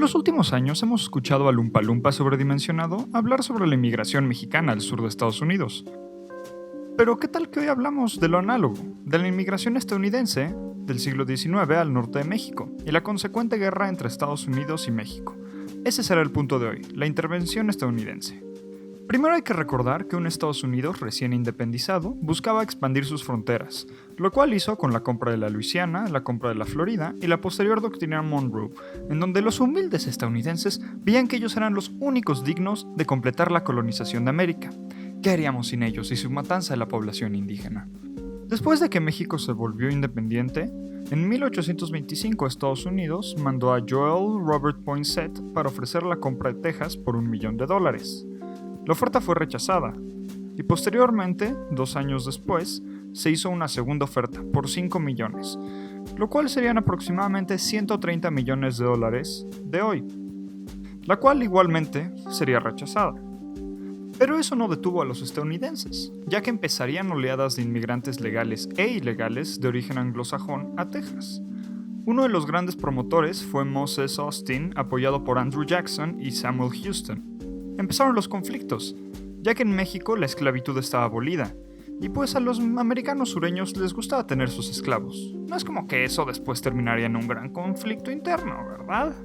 los últimos años hemos escuchado al Oompa Loompa sobredimensionado hablar sobre la inmigración mexicana al sur de Estados Unidos. Pero ¿qué tal que hoy hablamos de lo análogo, de la inmigración estadounidense del siglo XIX al norte de México y la consecuente guerra entre Estados Unidos y México? Ese será el punto de hoy, la intervención estadounidense. Primero hay que recordar que un Estados Unidos recién independizado buscaba expandir sus fronteras, lo cual hizo con la compra de la Luisiana, la compra de la Florida y la posterior doctrina Monroe, en donde los humildes estadounidenses veían que ellos eran los únicos dignos de completar la colonización de América. ¿Qué haríamos sin ellos y su matanza de la población indígena? Después de que México se volvió independiente, en 1825 Estados Unidos mandó a Joel Robert Poinsett para ofrecer la compra de Texas por $1 millón. La oferta fue rechazada, y posteriormente, 2 años después, se hizo una segunda oferta por $5 millones, lo cual serían aproximadamente $130 millones de hoy, la cual igualmente sería rechazada. Pero eso no detuvo a los estadounidenses, ya que empezarían oleadas de inmigrantes legales e ilegales de origen anglosajón a Texas. Uno de los grandes promotores fue Moses Austin, apoyado por Andrew Jackson y Samuel Houston. Empezaron los conflictos, ya que en México la esclavitud estaba abolida, y pues a los americanos sureños les gustaba tener sus esclavos. No es como que eso después terminaría en un gran conflicto interno, ¿verdad?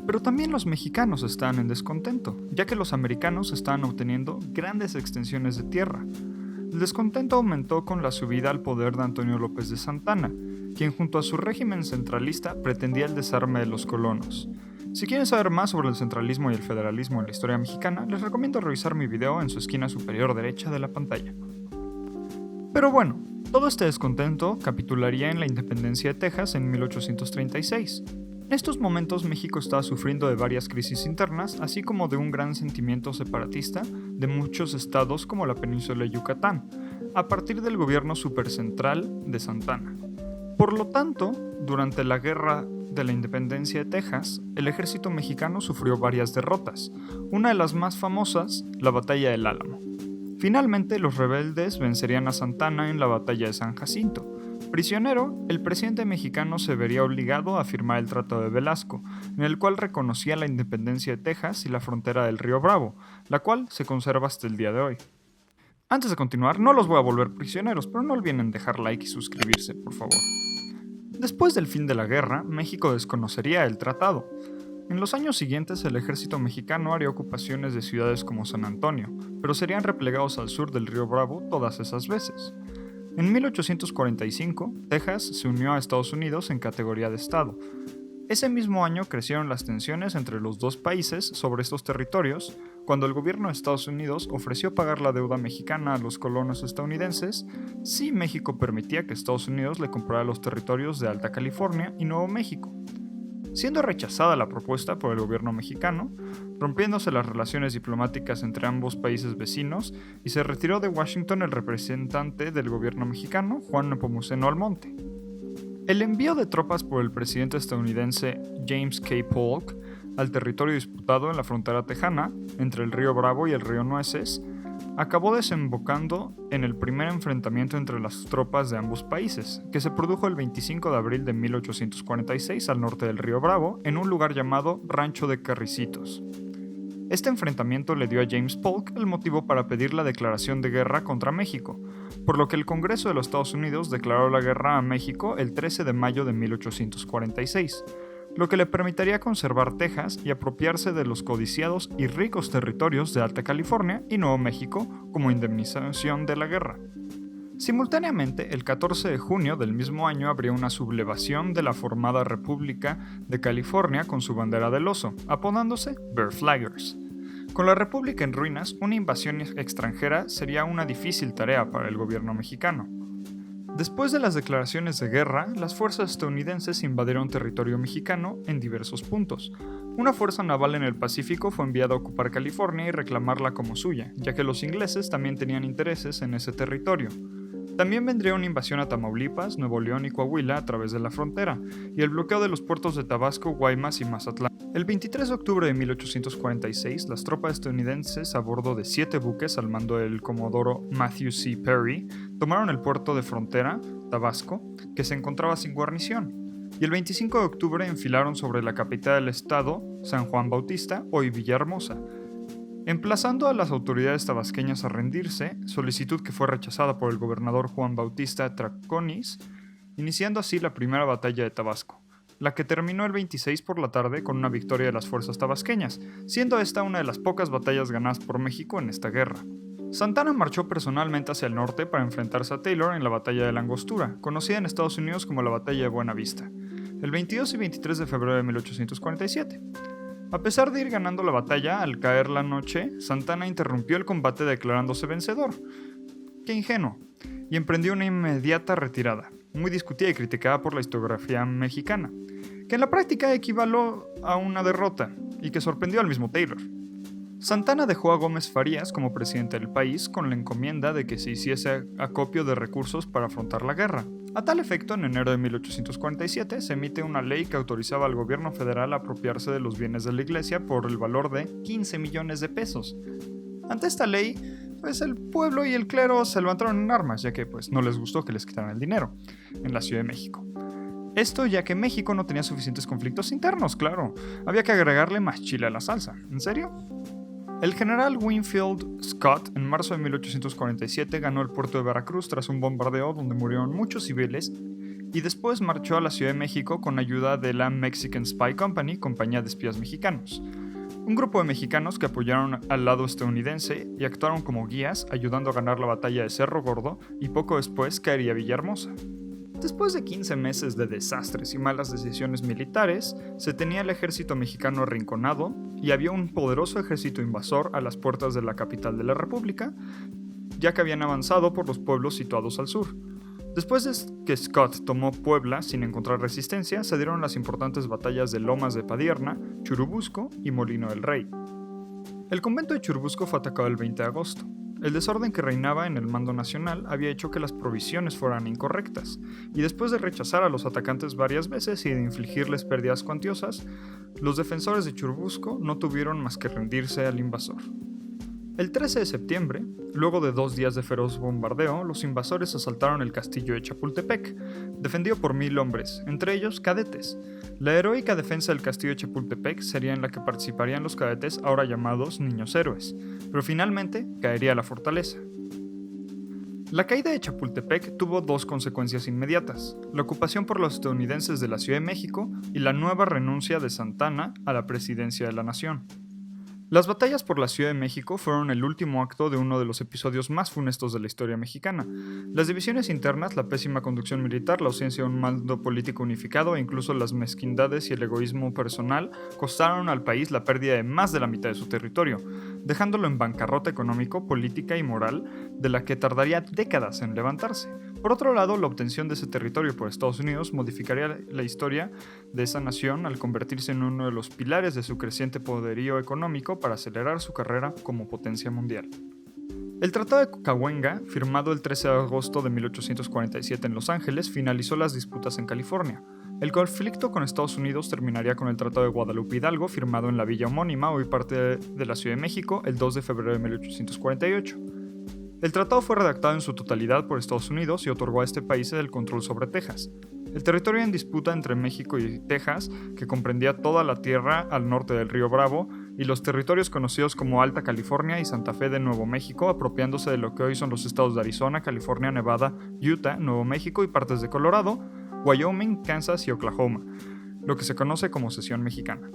Pero también los mexicanos estaban en descontento, ya que los americanos estaban obteniendo grandes extensiones de tierra. El descontento aumentó con la subida al poder de Antonio López de Santana, quien junto a su régimen centralista pretendía el desarme de los colonos. Si quieren saber más sobre el centralismo y el federalismo en la historia mexicana, les recomiendo revisar mi video en su esquina superior derecha de la pantalla. Pero bueno, todo este descontento capitularía en la independencia de Texas en 1836. En estos momentos México estaba sufriendo de varias crisis internas, así como de un gran sentimiento separatista de muchos estados como la península de Yucatán, a partir del gobierno supercentral de Santana. Por lo tanto, durante la guerra de la independencia de Texas, el ejército mexicano sufrió varias derrotas, una de las más famosas, la batalla del Álamo. Finalmente, los rebeldes vencerían a Santana en la batalla de San Jacinto. Prisionero, el presidente mexicano se vería obligado a firmar el Tratado de Velasco, en el cual reconocía la independencia de Texas y la frontera del río Bravo, la cual se conserva hasta el día de hoy. Antes de continuar, no los voy a volver prisioneros, pero no olviden dejar like y suscribirse, por favor. Después del fin de la guerra, México desconocería el tratado. En los años siguientes, el ejército mexicano haría ocupaciones de ciudades como San Antonio, pero serían replegados al sur del río Bravo todas esas veces. En 1845, Texas se unió a Estados Unidos en categoría de estado. Ese mismo año crecieron las tensiones entre los dos países sobre estos territorios, cuando el gobierno de Estados Unidos ofreció pagar la deuda mexicana a los colonos estadounidenses si México permitía que Estados Unidos le comprara los territorios de Alta California y Nuevo México. Siendo rechazada la propuesta por el gobierno mexicano, rompiéndose las relaciones diplomáticas entre ambos países vecinos, y se retiró de Washington el representante del gobierno mexicano, Juan Nepomuceno Almonte. El envío de tropas por el presidente estadounidense James K. Polk al territorio disputado en la frontera tejana, entre el río Bravo y el río Nueces, acabó desembocando en el primer enfrentamiento entre las tropas de ambos países, que se produjo el 25 de abril de 1846 al norte del río Bravo, en un lugar llamado Rancho de Carricitos. Este enfrentamiento le dio a James Polk el motivo para pedir la declaración de guerra contra México, por lo que el Congreso de los Estados Unidos declaró la guerra a México el 13 de mayo de 1846, lo que le permitiría conservar Texas y apropiarse de los codiciados y ricos territorios de Alta California y Nuevo México como indemnización de la guerra. Simultáneamente, el 14 de junio del mismo año habría una sublevación de la formada República de California con su bandera del oso, apodándose Bear Flaggers. Con la República en ruinas, una invasión extranjera sería una difícil tarea para el gobierno mexicano. Después de las declaraciones de guerra, las fuerzas estadounidenses invadieron territorio mexicano en diversos puntos. Una fuerza naval en el Pacífico fue enviada a ocupar California y reclamarla como suya, ya que los ingleses también tenían intereses en ese territorio. También vendría una invasión a Tamaulipas, Nuevo León y Coahuila a través de la frontera, y el bloqueo de los puertos de Tabasco, Guaymas y Mazatlán. El 23 de octubre de 1846, las tropas estadounidenses a bordo de 7 buques al mando del comodoro Matthew C. Perry tomaron el puerto de frontera, Tabasco, que se encontraba sin guarnición. y el 25 de octubre enfilaron sobre la capital del estado, San Juan Bautista, hoy Villahermosa, emplazando a las autoridades tabasqueñas a rendirse, solicitud que fue rechazada por el gobernador Juan Bautista Traconis, iniciando así la primera batalla de Tabasco, la que terminó el 26 por la tarde con una victoria de las fuerzas tabasqueñas, siendo esta una de las pocas batallas ganadas por México en esta guerra. Santana marchó personalmente hacia el norte para enfrentarse a Taylor en la batalla de la Angostura, conocida en Estados Unidos como la batalla de Buena Vista, el 22 y 23 de febrero de 1847. A pesar de ir ganando la batalla, al caer la noche, Santana interrumpió el combate declarándose vencedor. ¡Qué ingenuo! Y emprendió una inmediata retirada, muy discutida y criticada por la historiografía mexicana, que en la práctica equivaló a una derrota y que sorprendió al mismo Taylor. Santana dejó a Gómez Farías como presidente del país con la encomienda de que se hiciese acopio de recursos para afrontar la guerra. A tal efecto, en enero de 1847 se emite una ley que autorizaba al gobierno federal a apropiarse de los bienes de la iglesia por el valor de 15 millones de pesos. Ante esta ley, el pueblo y el clero se levantaron en armas, ya que no les gustó que les quitaran el dinero en la Ciudad de México. Esto ya que México no tenía suficientes conflictos internos, claro. Había que agregarle más chile a la salsa. ¿En serio? El general Winfield Scott, en marzo de 1847, ganó el puerto de Veracruz tras un bombardeo donde murieron muchos civiles y después marchó a la Ciudad de México con ayuda de la Mexican Spy Company, compañía de espías mexicanos. Un grupo de mexicanos que apoyaron al lado estadounidense y actuaron como guías, ayudando a ganar la batalla de Cerro Gordo, y poco después caería Villahermosa. Después de 15 meses de desastres y malas decisiones militares, se tenía el ejército mexicano arrinconado y había un poderoso ejército invasor a las puertas de la capital de la República, ya que habían avanzado por los pueblos situados al sur. Después de que Scott tomó Puebla sin encontrar resistencia, se dieron las importantes batallas de Lomas de Padierna, Churubusco y Molino del Rey. El convento de Churubusco fue atacado el 20 de agosto. El desorden que reinaba en el mando nacional había hecho que las provisiones fueran incorrectas, y después de rechazar a los atacantes varias veces y de infligirles pérdidas cuantiosas, los defensores de Churubusco no tuvieron más que rendirse al invasor. El 13 de septiembre, luego de 2 días de feroz bombardeo, los invasores asaltaron el castillo de Chapultepec, defendido por 1000 hombres, entre ellos cadetes. La heroica defensa del castillo de Chapultepec sería en la que participarían los cadetes ahora llamados niños héroes, pero finalmente caería la fortaleza. La caída de Chapultepec tuvo 2 consecuencias inmediatas: la ocupación por los estadounidenses de la Ciudad de México y la nueva renuncia de Santana a la presidencia de la nación. Las batallas por la Ciudad de México fueron el último acto de uno de los episodios más funestos de la historia mexicana. Las divisiones internas, la pésima conducción militar, la ausencia de un mando político unificado e incluso las mezquindades y el egoísmo personal costaron al país la pérdida de más de la mitad de su territorio, dejándolo en bancarrota económico, política y moral, de la que tardaría décadas en levantarse. Por otro lado, la obtención de ese territorio por Estados Unidos modificaría la historia de esa nación al convertirse en uno de los pilares de su creciente poderío económico para acelerar su carrera como potencia mundial. El Tratado de Cahuenga, firmado el 13 de agosto de 1847 en Los Ángeles, finalizó las disputas en California. El conflicto con Estados Unidos terminaría con el Tratado de Guadalupe Hidalgo, firmado en la villa homónima, hoy parte de la Ciudad de México, el 2 de febrero de 1848. El tratado fue redactado en su totalidad por Estados Unidos y otorgó a este país el control sobre Texas. El territorio en disputa entre México y Texas, que comprendía toda la tierra al norte del río Bravo, y los territorios conocidos como Alta California y Santa Fe de Nuevo México, apropiándose de lo que hoy son los estados de Arizona, California, Nevada, Utah, Nuevo México y partes de Colorado, Wyoming, Kansas y Oklahoma, lo que se conoce como Cesión Mexicana.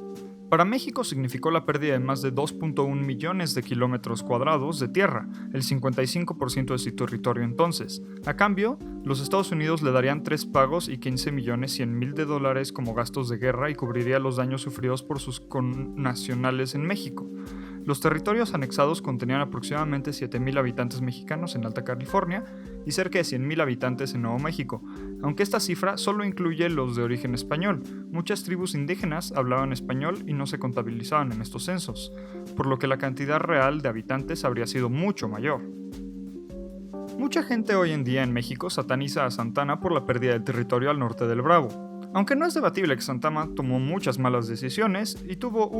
Para México significó la pérdida de más de 2.1 millones de kilómetros cuadrados de tierra, el 55% de su territorio entonces. A cambio, los Estados Unidos le darían 3 pagos y 15 millones 100 mil de dólares como gastos de guerra y cubriría los daños sufridos por sus connacionales en México. Los territorios anexados contenían aproximadamente 7,000 habitantes mexicanos en Alta California y cerca de 100,000 habitantes en Nuevo México, aunque esta cifra solo incluye los de origen español. Muchas tribus indígenas hablaban español y no se contabilizaban en estos censos, por lo que la cantidad real de habitantes habría sido mucho mayor. Mucha gente hoy en día en México sataniza a Santana por la pérdida del territorio al norte del Bravo, Aunque no es debatible que Santa Anna tomó muchas malas decisiones y tuvo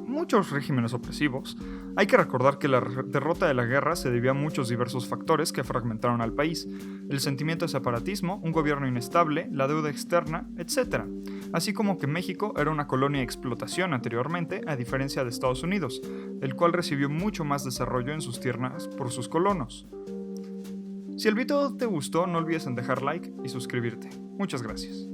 muchos regímenes opresivos, hay que recordar que la derrota de la guerra se debió a muchos diversos factores que fragmentaron al país: el sentimiento de separatismo, un gobierno inestable, la deuda externa, etc. Así como que México era una colonia de explotación anteriormente, a diferencia de Estados Unidos, el cual recibió mucho más desarrollo en sus tierras por sus colonos. Si el video te gustó, no olvides en dejar like y suscribirte. Muchas gracias.